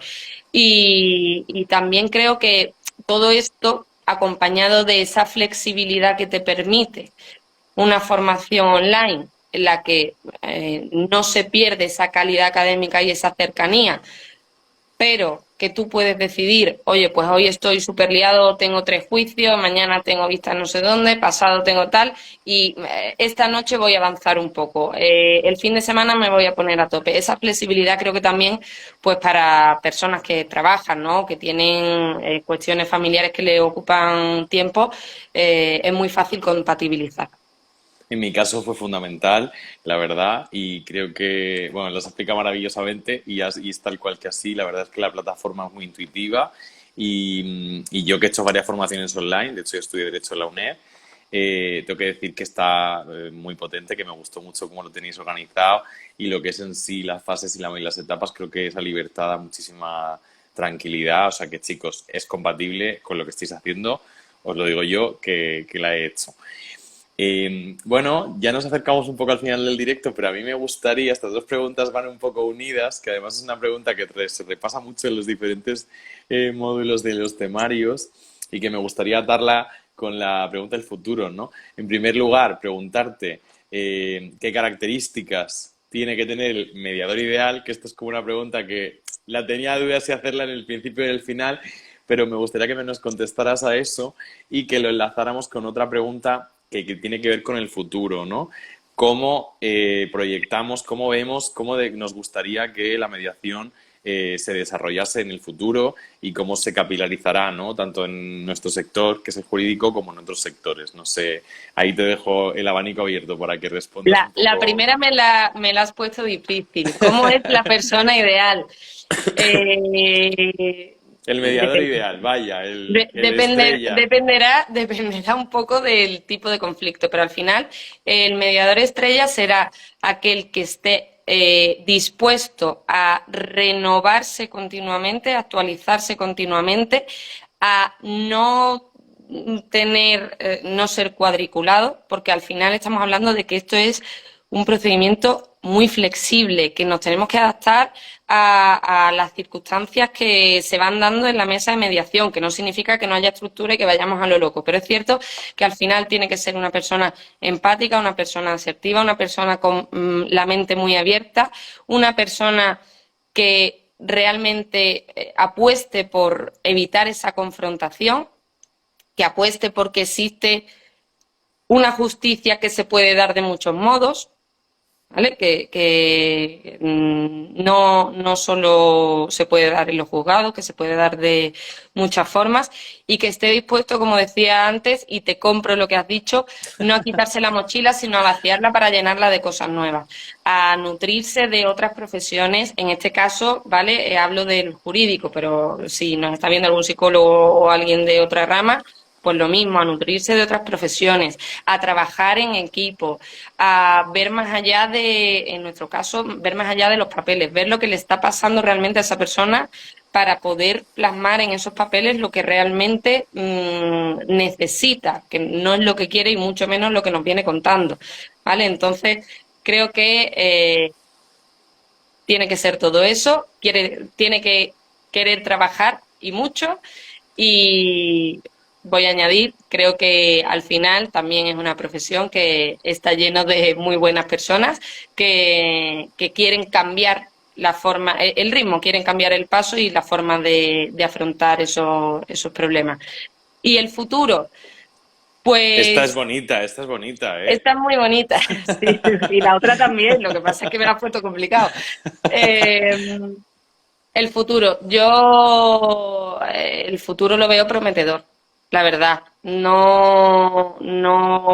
Y también creo que todo esto acompañado de esa flexibilidad que te permite una formación online en la que no se pierde esa calidad académica y esa cercanía, pero que tú puedes decidir, oye, pues hoy estoy súper liado, tengo 3 juicios, mañana tengo vistas no sé dónde, pasado tengo tal, y esta noche voy a avanzar un poco. El fin de semana me voy a poner a tope. Esa flexibilidad creo que también, pues para personas que trabajan, ¿no? Que tienen cuestiones familiares que le ocupan tiempo, es muy fácil compatibilizar. En mi caso fue fundamental, la verdad, y creo que, bueno, lo explica maravillosamente y es tal cual que así. La verdad es que la plataforma es muy intuitiva y yo que he hecho varias formaciones online, de hecho yo estudié Derecho en la UNED, tengo que decir que está muy potente, que me gustó mucho cómo lo tenéis organizado y lo que es en sí las fases y las etapas, creo que esa libertad da muchísima tranquilidad. O sea que, chicos, es compatible con lo que estáis haciendo, os lo digo yo, que la he hecho. Bueno, ya nos acercamos un poco al final del directo, pero a mí me gustaría, estas dos preguntas van un poco unidas, que además es una pregunta que se repasa mucho en los diferentes módulos de los temarios y que me gustaría darla con la pregunta del futuro, ¿no? En primer lugar, preguntarte qué características tiene que tener el mediador ideal, que esto es como una pregunta que la tenía dudas si hacerla en el principio y en el final, pero me gustaría que me nos contestaras a eso y que lo enlazáramos con otra pregunta que tiene que ver con el futuro, ¿no? Cómo proyectamos, cómo vemos, nos gustaría que la mediación se desarrollase en el futuro y cómo se capilarizará, ¿no? Tanto en nuestro sector, que es el jurídico, como en otros sectores. No sé, ahí te dejo el abanico abierto para que respondas un La poco. primera me la has puesto difícil. ¿Cómo es la persona ideal? Eh, El mediador dep- ideal, vaya, el estrella. dependerá un poco del tipo de conflicto, pero al final el mediador estrella será aquel que esté dispuesto a renovarse continuamente, a actualizarse continuamente, a no tener, no ser cuadriculado, porque al final estamos hablando de que esto es un procedimiento muy flexible, que nos tenemos que adaptar a las circunstancias que se van dando en la mesa de mediación, que no significa que no haya estructura y que vayamos a lo loco, pero es cierto que al final tiene que ser una persona empática, una persona asertiva, una persona con la mente muy abierta, una persona que realmente apueste por evitar esa confrontación, que apueste porque existe una justicia que se puede dar de muchos modos, ¿vale? No solo se puede dar en los juzgados, que se puede dar de muchas formas y que esté dispuesto, como decía antes, y te compro lo que has dicho, no a quitarse la mochila, sino a vaciarla para llenarla de cosas nuevas, a nutrirse de otras profesiones, en este caso, ¿vale? Hablo del jurídico, pero si nos está viendo algún psicólogo o alguien de otra rama, pues lo mismo, a nutrirse de otras profesiones, a trabajar en equipo, a ver más allá de, en nuestro caso, ver más allá de los papeles, ver lo que le está pasando realmente a esa persona para poder plasmar en esos papeles lo que realmente necesita, que no es lo que quiere y mucho menos lo que nos viene contando, ¿vale? Entonces, creo que tiene que ser todo eso, tiene que querer trabajar y mucho y voy a añadir, creo que al final también es una profesión que está lleno de muy buenas personas que quieren cambiar la forma, el ritmo, quieren cambiar el paso y la forma de afrontar esos problemas. Y el futuro, pues Esta es bonita, ¿eh? está muy bonita, sí, y la otra también, lo que pasa es que me la has puesto complicado. Eh, el futuro, el futuro lo veo prometedor, la verdad. No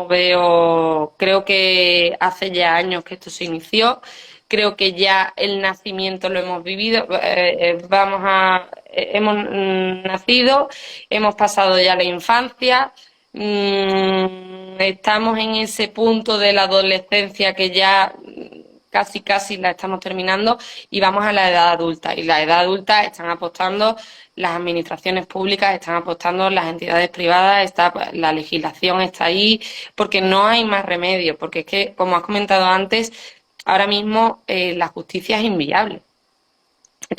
veo, creo que hace ya años que esto se inició, creo que ya el nacimiento lo hemos vivido, hemos nacido, hemos pasado ya la infancia, estamos en ese punto de la adolescencia que ya casi la estamos terminando y vamos a la edad adulta. Y la edad adulta están apostando las administraciones públicas, están apostando las entidades privadas, la legislación está ahí, porque no hay más remedio, porque es que, como has comentado antes, ahora mismo la justicia es inviable.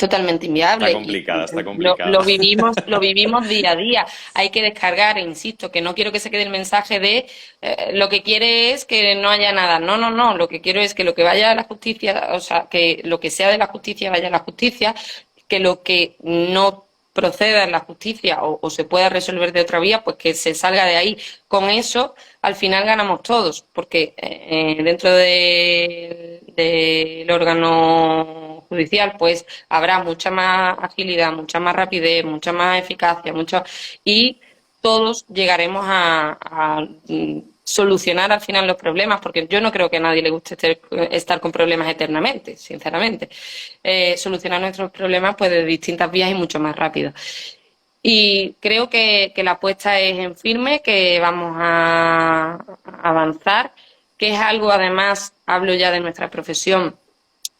totalmente Está inviable complicada, está lo complicada. vivimos día a día. Hay que descargar, e insisto, que no quiero que se quede el mensaje de lo que quiere es que no haya nada. No, no, no. Lo que quiero es que lo que vaya a la justicia, o sea, que lo que sea de la justicia vaya a la justicia, que lo que no proceda en la justicia o se pueda resolver de otra vía, pues que se salga de ahí. Con eso, al final ganamos todos, porque dentro del órgano judicial, pues habrá mucha más agilidad, mucha más rapidez, mucha más eficacia, y todos llegaremos a solucionar al final los problemas, porque yo no creo que a nadie le guste estar con problemas eternamente, sinceramente. Solucionar nuestros problemas pues de distintas vías y mucho más rápido. Y creo que la apuesta es en firme, que vamos a avanzar, que es algo, además, hablo ya de nuestra profesión,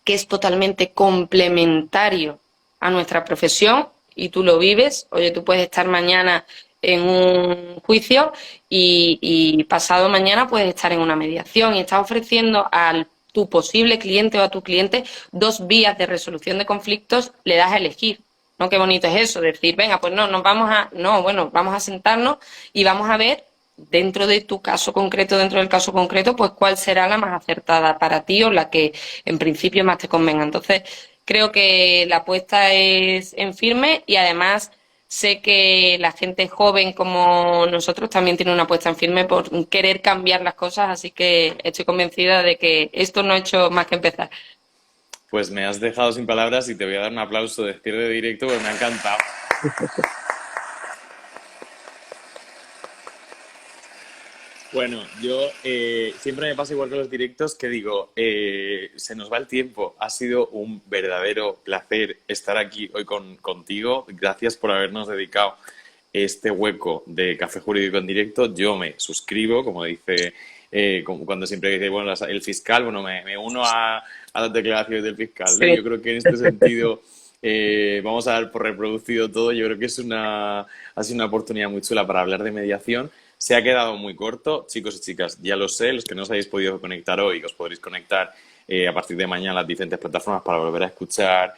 que es totalmente complementario a nuestra profesión y tú lo vives. Oye, tú puedes estar mañana en un juicio y pasado mañana puedes estar en una mediación y estás ofreciendo a tu posible cliente o a tu cliente dos vías de resolución de conflictos, le das a elegir. ¿No? Qué bonito es eso, decir, venga, pues no, bueno, vamos a sentarnos y vamos a ver dentro de tu caso concreto, dentro del caso concreto, pues cuál será la más acertada para ti o la que en principio más te convenga. Entonces, creo que la apuesta es en firme y además sé que la gente joven como nosotros también tiene una apuesta en firme por querer cambiar las cosas, así que estoy convencida de que esto no ha hecho más que empezar. Pues me has dejado sin palabras y te voy a dar un aplauso de cierre de directo porque me ha encantado. Bueno, yo siempre me pasa igual con los directos que digo, se nos va el tiempo. Ha sido un verdadero placer estar aquí hoy contigo. Gracias por habernos dedicado este hueco de Café Jurídico en directo. Yo me suscribo, como dice, cuando siempre dice, bueno, el fiscal, bueno, me uno a las declaraciones del fiscal, ¿no? Sí. Yo creo que en este sentido vamos a dar por reproducido todo. Yo creo que ha sido una oportunidad muy chula para hablar de mediación. Se ha quedado muy corto, chicos y chicas, ya lo sé, los que no os habéis podido conectar hoy, os podréis conectar a partir de mañana a las diferentes plataformas para volver a escuchar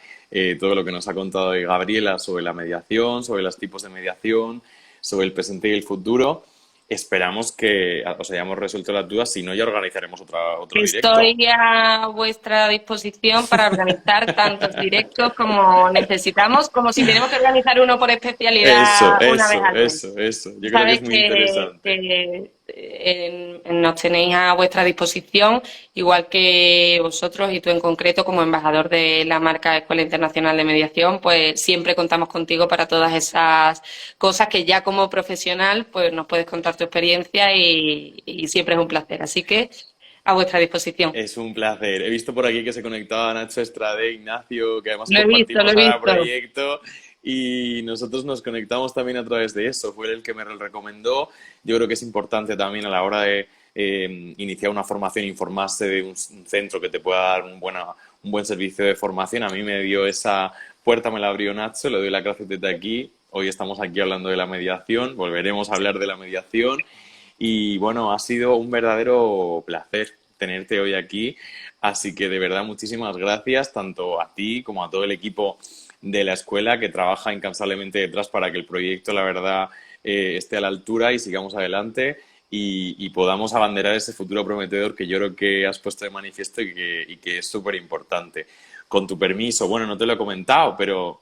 todo lo que nos ha contado hoy Gabriela sobre la mediación, sobre los tipos de mediación, sobre el presente y el futuro. Esperamos que os hayamos resuelto las dudas, si no ya organizaremos otro directo. Estoy a vuestra disposición para organizar tantos directos como necesitamos, como si tenemos que organizar uno por especialidad Eso, una vez eso, al mes. eso, eso. Yo creo que es Sabes muy interesante. nos tenéis a vuestra disposición, igual que vosotros y tú en concreto como embajador de la marca Escuela Internacional de Mediación, pues siempre contamos contigo para todas esas cosas que ya como profesional pues nos puedes contar tu experiencia y siempre es un placer. Así que a vuestra disposición. Es un placer. He visto por aquí que se conectaba Nacho Estrade, Ignacio, que además Lo he visto, lo compartimos he ahora visto. proyecto y nosotros nos conectamos también a través de eso. Fue el que me lo recomendó. Yo creo que es importante también a la hora de iniciar una formación, informarse de un centro que te pueda dar un buen servicio de formación. A mí me dio esa puerta, me la abrió Nacho, le doy las gracias desde aquí. Hoy estamos aquí hablando de la mediación, volveremos a hablar de la mediación y bueno, ha sido un verdadero placer tenerte hoy aquí. Así que de verdad muchísimas gracias tanto a ti como a todo el equipo de la escuela que trabaja incansablemente detrás para que el proyecto, la verdad, esté a la altura y sigamos adelante y podamos abanderar ese futuro prometedor que yo creo que has puesto de manifiesto y que es súper importante. Con tu permiso, bueno, no te lo he comentado, pero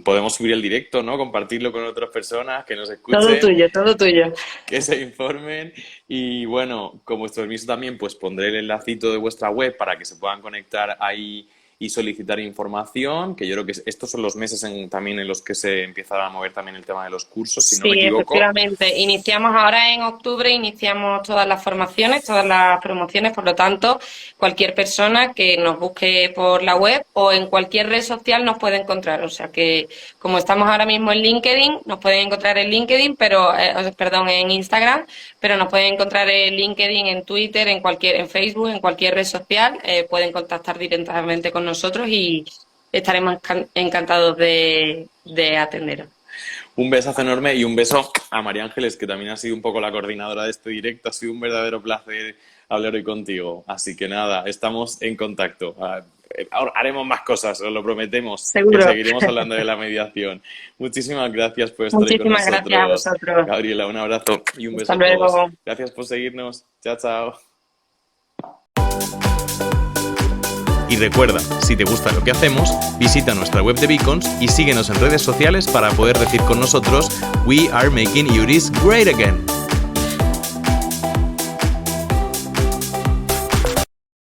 podemos subir el directo, ¿no? Compartirlo con otras personas que nos Todo escuchen, tuyo, todo tuyo. que se informen y bueno, con vuestro permiso también pues pondré el enlacito de vuestra web para que se puedan conectar ahí y solicitar información, que yo creo que estos son los meses también en los que se empezará a mover también el tema de los cursos, si no me Sí, equivoco. efectivamente. Iniciamos ahora en octubre, iniciamos todas las formaciones, todas las promociones, por lo tanto, cualquier persona que nos busque por la web o en cualquier red social nos puede encontrar. O sea que, como estamos ahora mismo en LinkedIn, nos pueden encontrar en LinkedIn, perdón, en Instagram, pero nos pueden encontrar en LinkedIn, en Twitter, en Facebook, en cualquier red social, pueden contactar directamente con nosotros y estaremos encantados de atenderos. Un besazo enorme y un beso a María Ángeles, que también ha sido un poco la coordinadora de este directo. Ha sido un verdadero placer hablar hoy contigo. Así que nada, estamos en contacto. Ahora haremos más cosas, os lo prometemos, que Seguro. seguiremos hablando de la mediación. Muchísimas gracias por estar hoy con Muchísimas gracias a nosotros. vosotros. Gabriela, un abrazo y un beso Hasta a todos. luego. Gracias por seguirnos. Chao, chao. Y recuerda, si te gusta lo que hacemos, visita nuestra web de Beacons y síguenos en redes sociales para poder decir con nosotros We are making URIs great again.